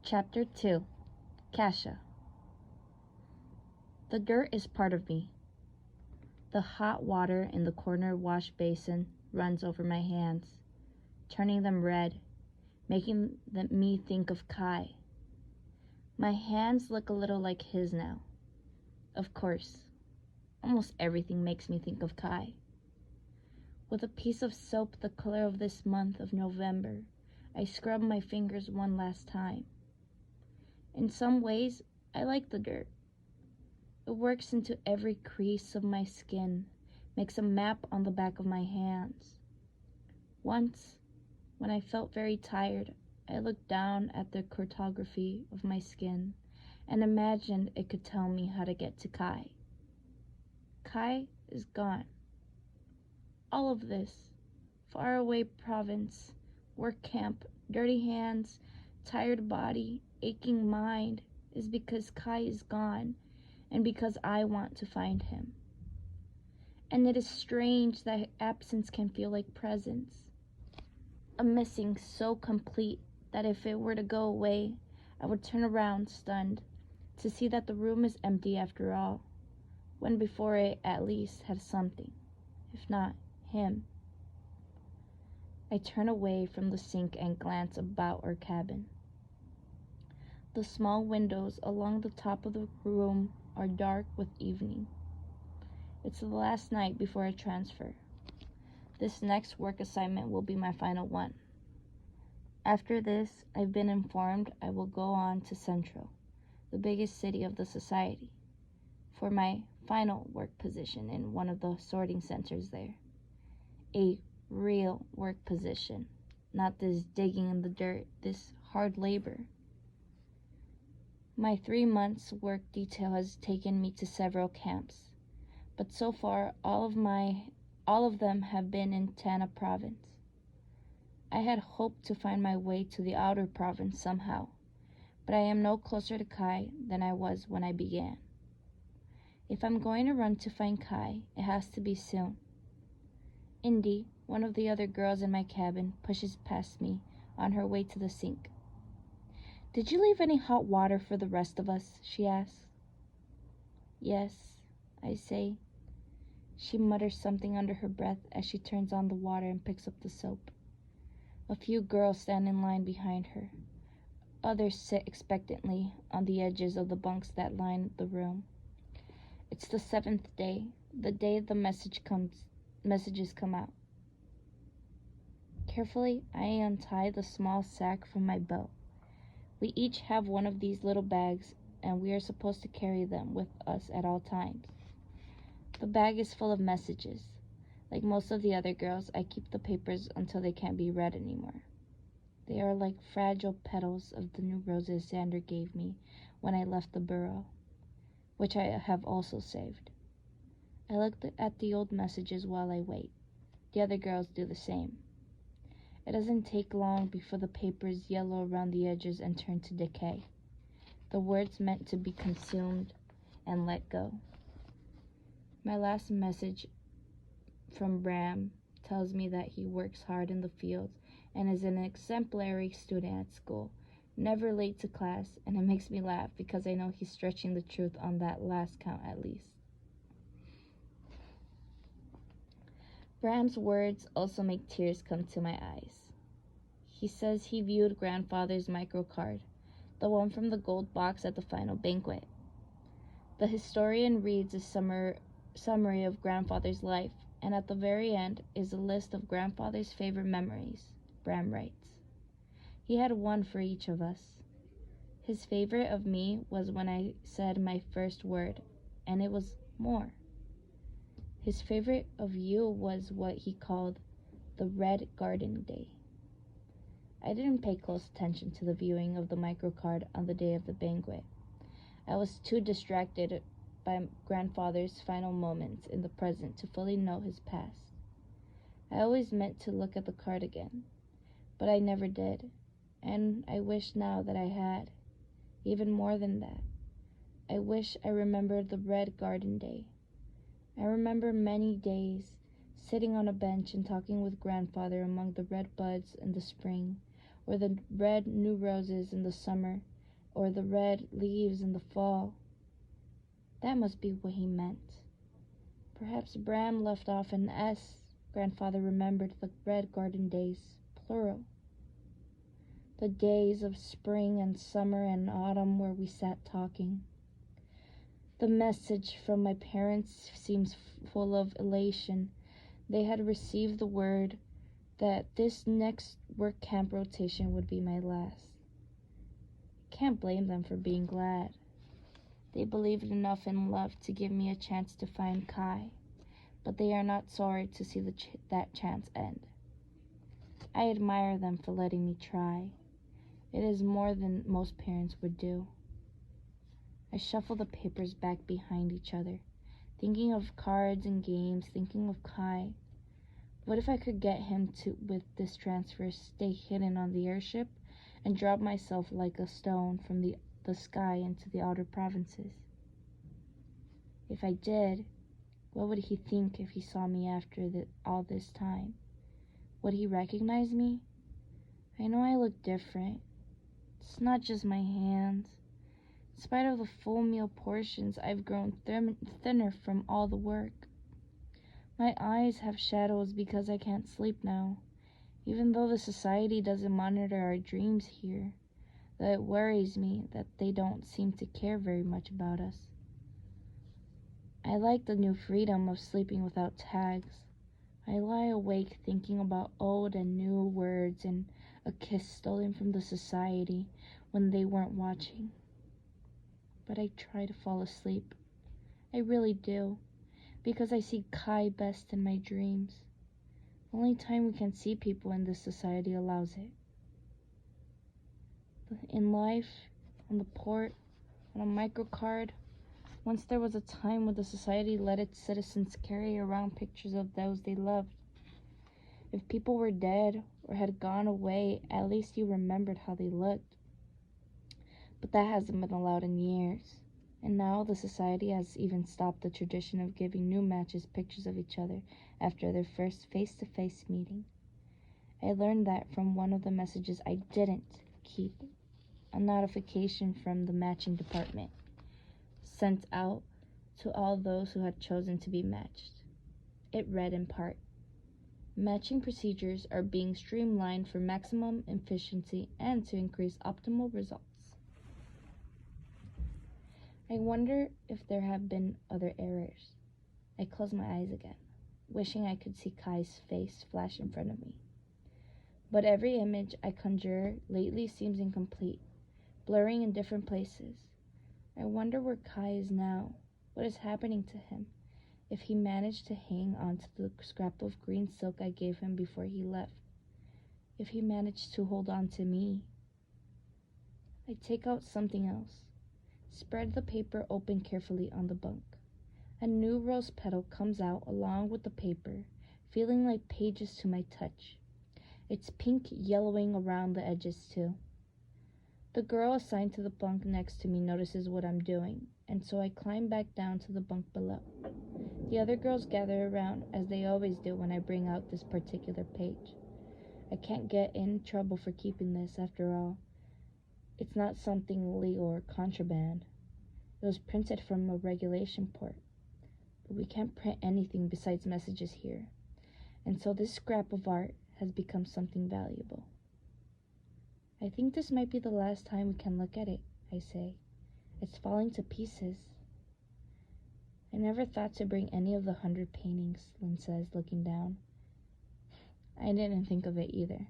Chapter 2. Kasha. The dirt is part of me. The hot water in the corner wash basin runs over my hands, turning them red, making me think of Kai. My hands look a little like his now. Of course, almost everything makes me think of Kai. With a piece of soap the color of this month of November, I scrub my fingers one last time. In some ways, I like the dirt. It works into every crease of my skin, makes a map on the back of my hands. Once, when I felt very tired, I looked down at the cartography of my skin and imagined it could tell me how to get to Kai. Kai is gone. All of this, faraway province, work camp, dirty hands, tired body, aching mind, is because Kai is gone and because I want to find him. And it is strange that absence can feel like presence. A missing so complete that if it were to go away, I would turn around stunned to see that the room is empty after all, when before it at least had something, if not him. I turn away from the sink and glance about our cabin. The small windows along the top of the room are dark with evening. It's the last night before I transfer. This next work assignment will be my final one. After this, I've been informed I will go on to Central, the biggest city of the society, for my final work position in one of the sorting centers there. A real work position, not this digging in the dirt, this hard labor. My 3 months work detail has taken me to several camps, but so far all of them have been in Tana province. I had hoped to find my way to the outer province somehow, but I am no closer to Kai than I was when I began. If I'm going to run to find Kai, it has to be soon. Indy, one of the other girls in my cabin, pushes past me on her way to the sink. "Did you leave any hot water for the rest of us?" she asks. "Yes," I say. She mutters something under her breath as she turns on the water and picks up the soap. A few girls stand in line behind her. Others sit expectantly on the edges of the bunks that line the room. It's the 7th day, the day the messages come out. Carefully, I untie the small sack from my belt. We each have one of these little bags, and we are supposed to carry them with us at all times. The bag is full of messages. Like most of the other girls, I keep the papers until they can't be read anymore. They are like fragile petals of the new roses Xander gave me when I left the burrow, which I have also saved. I look at the old messages while I wait. The other girls do the same. It doesn't take long before the papers yellow around the edges and turn to decay. The words meant to be consumed and let go. My last message from Bram tells me that he works hard in the field and is an exemplary student at school, never late to class, and it makes me laugh because I know he's stretching the truth on that last count at least. Bram's words also make tears come to my eyes. He says he viewed grandfather's microcard, the one from the gold box at the final banquet. The historian reads a summary of grandfather's life, and at the very end is a list of grandfather's favorite memories, Bram writes. He had one for each of us. His favorite of me was when I said my first word, and it was more. His favorite of you was what he called the Red Garden Day. I didn't pay close attention to the viewing of the microcard on the day of the banquet. I was too distracted by grandfather's final moments in the present to fully know his past. I always meant to look at the card again, but I never did, and I wish now that I had. Even more than that, I wish I remembered the Red Garden Day. I remember many days sitting on a bench and talking with grandfather among the red buds in the spring, or the red new roses in the summer, or the red leaves in the fall. That must be what he meant. Perhaps Bram left off an S. Grandfather remembered the red garden days, plural. The days of spring and summer and autumn where we sat talking. The message from my parents seems full of elation. They had received the word that this next work camp rotation would be my last. Can't blame them for being glad. They believed enough in love to give me a chance to find Kai, but they are not sorry to see that chance end. I admire them for letting me try. It is more than most parents would do. I shuffle the papers back behind each other, thinking of cards and games, thinking of Kai. What if I could get him to, with this transfer, stay hidden on the airship and drop myself like a stone from the sky into the outer provinces? If I did, what would he think if he saw me after all this time? Would he recognize me? I know I look different. It's not just my hands. In spite of the full meal portions, I've grown thinner from all the work. My eyes have shadows because I can't sleep now, even though the society doesn't monitor our dreams here. Though it worries me that they don't seem to care very much about us. I like the new freedom of sleeping without tags. I lie awake thinking about old and new words and a kiss stolen from the society when they weren't watching. But I try to fall asleep. I really do, because I see Kai best in my dreams. The only time we can see people in this society allows it. In life, on the port, on a microcard, once there was a time when the society let its citizens carry around pictures of those they loved. If people were dead or had gone away, at least you remembered how they looked. But that hasn't been allowed in years. And now the society has even stopped the tradition of giving new matches pictures of each other after their first face-to-face meeting. I learned that from one of the messages I didn't keep, a notification from the matching department, sent out to all those who had chosen to be matched. It read in part, "Matching procedures are being streamlined for maximum efficiency and to increase optimal results." I wonder if there have been other errors. I close my eyes again, wishing I could see Kai's face flash in front of me. But every image I conjure lately seems incomplete, blurring in different places. I wonder where Kai is now, what is happening to him, if he managed to hang on to the scrap of green silk I gave him before he left, if he managed to hold on to me. I take out something else. Spread the paper open carefully on the bunk. A new rose petal comes out along with the paper, feeling like pages to my touch. It's pink yellowing around the edges too. The girl assigned to the bunk next to me notices what I'm doing, and so I climb back down to the bunk below. The other girls gather around, as they always do when I bring out this particular page. I can't get in trouble for keeping this, after all. It's not something illegal or contraband. It was printed from a regulation port. But we can't print anything besides messages here. And so this scrap of art has become something valuable. I think this might be the last time we can look at it, I say. It's falling to pieces. I never thought to bring any of the 100 paintings, Lynn says, looking down. I didn't think of it either.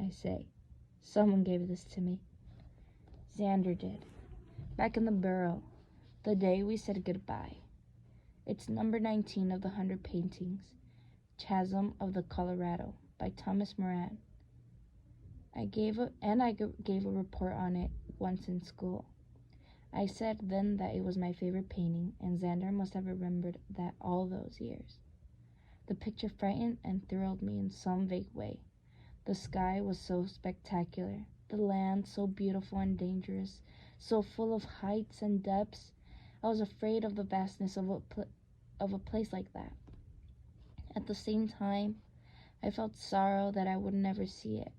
I say, someone gave this to me. Xander did. Back in the burrow, the day we said goodbye. It's number 19 of the 100 paintings, Chasm of the Colorado, by Thomas Moran. I gave a report on it once in school. I said then that it was my favorite painting, and Xander must have remembered that all those years. The picture frightened and thrilled me in some vague way. The sky was so spectacular, the land so beautiful and dangerous, so full of heights and depths. I was afraid of the vastness of a place like that. At the same time, I felt sorrow that I would never see it.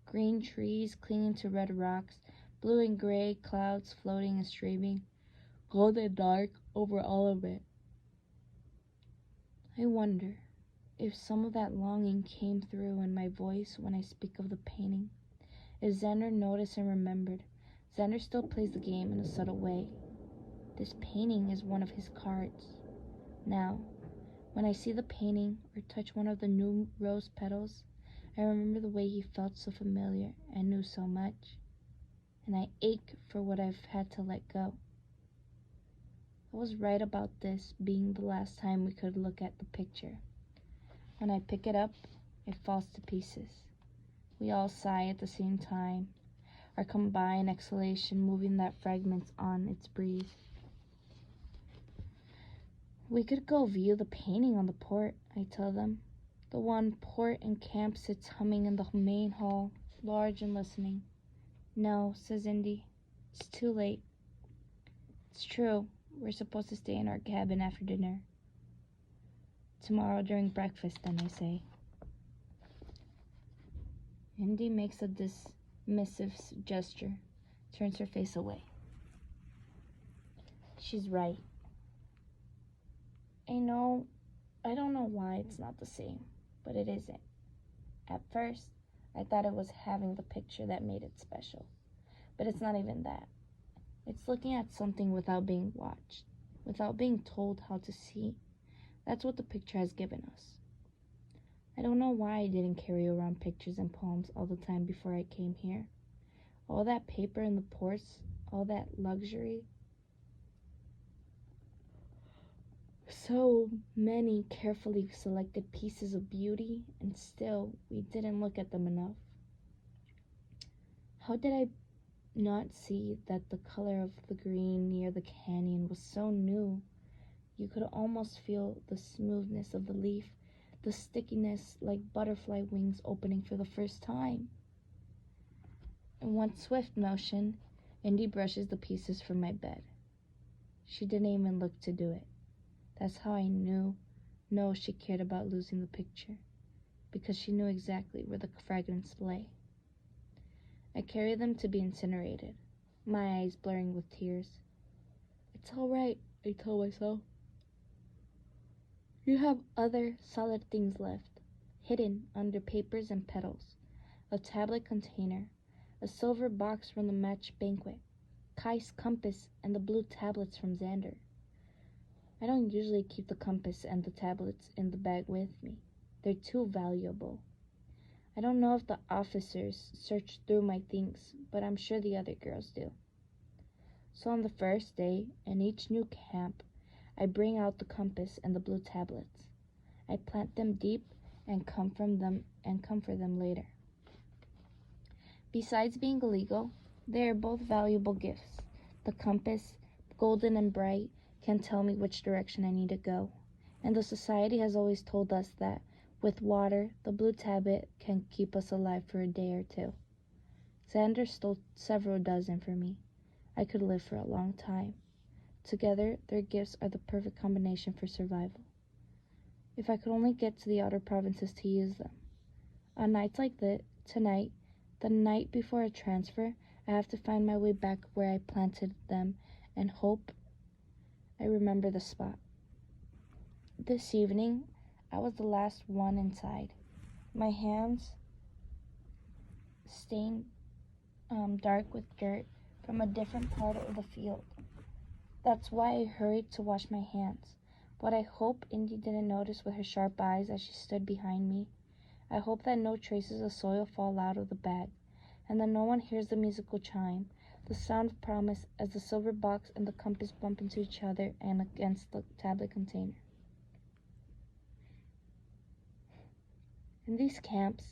Green trees clinging to red rocks, blue and gray clouds floating and streaming, gold and dark over all of it. I wonder if some of that longing came through in my voice when I speak of the painting. If Xander noticed and remembered. Xander still plays the game in a subtle way. This painting is one of his cards. Now, when I see the painting or touch one of the new rose petals, I remember the way he felt so familiar and knew so much, and I ache for what I've had to let go. I was right about this being the last time we could look at the picture. When I pick it up, it falls to pieces. We all sigh at the same time, our combined exhalation moving that fragment on its breeze. We could go view the painting on the port, I tell them. The one port and camp sits humming in the main hall, large and listening. No, says Indy. It's too late. It's true. We're supposed to stay in our cabin after dinner. Tomorrow during breakfast, then, I say. Indy makes a dismissive gesture, turns her face away. She's right. I don't know why it's not the same, but it isn't. At first, I thought it was having the picture that made it special, but it's not even that. It's looking at something without being watched, without being told how to see. That's what the picture has given us. I don't know why I didn't carry around pictures and poems all the time before I came here. All that paper in the ports, all that luxury. So many carefully selected pieces of beauty, and still we didn't look at them enough. How did I not see that the color of the green near the canyon was so new? You could almost feel the smoothness of the leaf, the stickiness like butterfly wings opening for the first time. In one swift motion, Indy brushes the pieces from my bed. She didn't even look to do it. That's how I know she cared about losing the picture, because she knew exactly where the fragments lay. I carry them to be incinerated, my eyes blurring with tears. It's all right, I tell myself. You have other solid things left, hidden under papers and petals. A tablet container, a silver box from the match banquet, Kai's compass, and the blue tablets from Xander. I don't usually keep the compass and the tablets in the bag with me. They're too valuable. I don't know if the officers searched through my things, but I'm sure the other girls do. So on the first day, in each new camp, I bring out the compass and the blue tablets. I plant them deep and comfort them later. Besides being illegal, they are both valuable gifts. The compass, golden and bright, can tell me which direction I need to go. And the society has always told us that with water, the blue tablet can keep us alive for a day or two. Xander stole several dozen for me. I could live for a long time. Together, their gifts are the perfect combination for survival. If I could only get to the outer provinces to use them. On nights like tonight, the night before a transfer, I have to find my way back where I planted them and hope I remember the spot. This evening, I was the last one inside. My hands stained dark with dirt from a different part of the field. That's why I hurried to wash my hands. But I hope Indy didn't notice with her sharp eyes as she stood behind me. I hope that no traces of soil fall out of the bag, and that no one hears the musical chime, the sound of promise as the silver box and the compass bump into each other and against the tablet container. In these camps,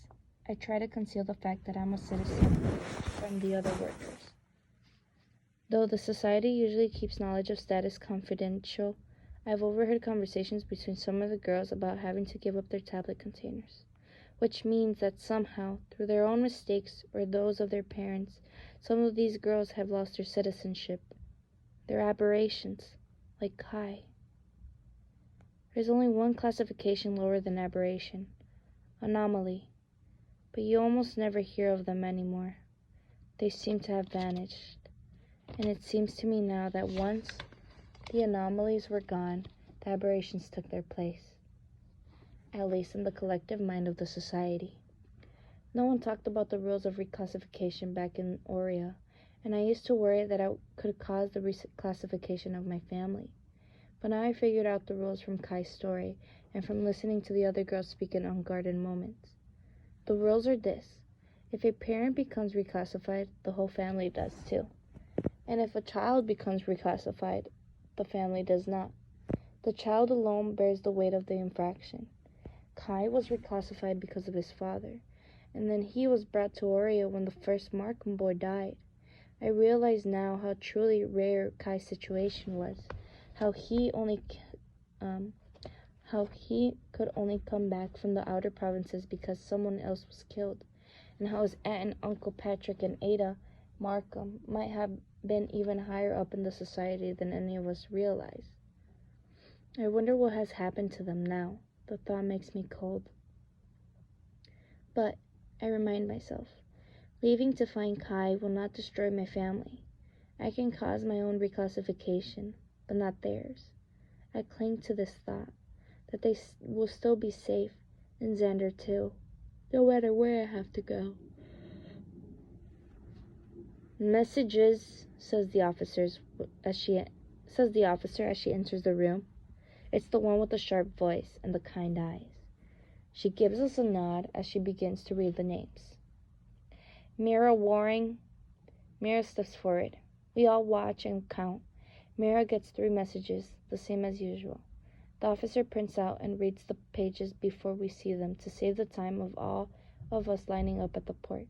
I try to conceal the fact that I'm a citizen from the other workers. Though the society usually keeps knowledge of status confidential, I've overheard conversations between some of the girls about having to give up their tablet containers, which means that somehow, through their own mistakes or those of their parents, some of these girls have lost their citizenship. They're aberrations, like Kai. There's only one classification lower than aberration, anomaly, but you almost never hear of them anymore. they seem to have vanished. And it seems to me now that once the anomalies were gone, the aberrations took their place, at least in the collective mind of the society. No one talked about the rules of reclassification back in Aurea, and I used to worry that I could cause the reclassification of my family. But now I figured out the rules from Kai's story and from listening to the other girls speak in unguarded moments. The rules are this: if a parent becomes reclassified, the whole family does too. And if a child becomes reclassified, the family does not. The child alone bears the weight of the infraction. Kai was reclassified because of his father, and then he was brought to Aurea when the first Markham boy died. I realize now how truly rare Kai's situation was, how he could only come back from the outer provinces because someone else was killed, and how his aunt and Uncle Patrick and Ada Markham might have been even higher up in the society than any of us realize. I wonder what has happened to them now. The thought makes me cold. But I remind myself, leaving to find Kai will not destroy my family. I can cause my own reclassification, but not theirs. I cling to this thought, that they will still be safe, and Xander too, no matter where I have to go. Messages, says the officer as she enters the room. It's the one with the sharp voice and the kind eyes. She gives us a nod as she begins to read the names. Mira Waring. Mira steps forward. We all watch and count. Mira gets 3 messages, the same as usual. The officer prints out and reads the pages before we see them to save the time of all of us lining up at the port.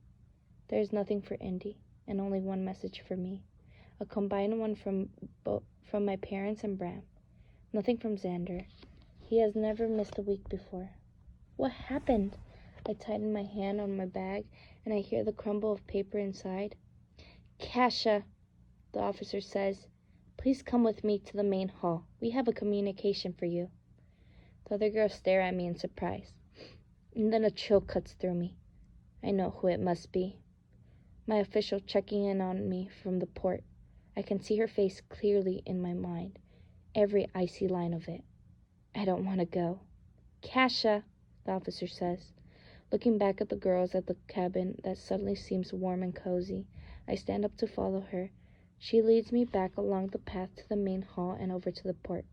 There is nothing for Indy, and only 1 message for me. A combined one from my parents and Bram. Nothing from Xander. He has never missed a week before. What happened? I tighten my hand on my bag, and I hear the crumble of paper inside. Kasha, the officer says, please come with me to the main hall. We have a communication for you. The other girls stare at me in surprise, and then a chill cuts through me. I know who it must be. My official checking in on me from the port. I can see her face clearly in my mind, every icy line of it. I don't want to go. Kasha, the officer says. Looking back at the girls at the cabin that suddenly seems warm and cozy, I stand up to follow her. She leads me back along the path to the main hall and over to the port.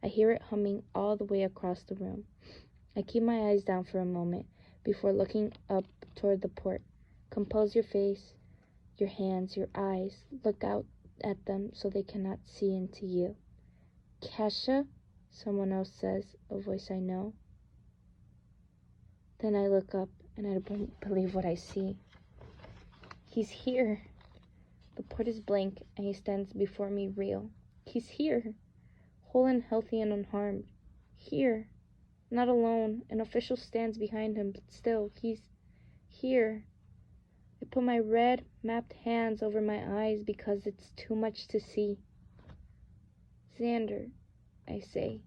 I hear it humming all the way across the room. I keep my eyes down for a moment before looking up toward the port. Compose your face, your hands, your eyes. Look out at them so they cannot see into you. Kasha, someone else says, a voice I know. Then I look up, and I don't believe what I see. He's here. The port is blank, and he stands before me real. He's here, whole and healthy and unharmed. Here, not alone. An official stands behind him, but still, he's here. I put my red, mapped hands over my eyes because it's too much to see. Xander, I say.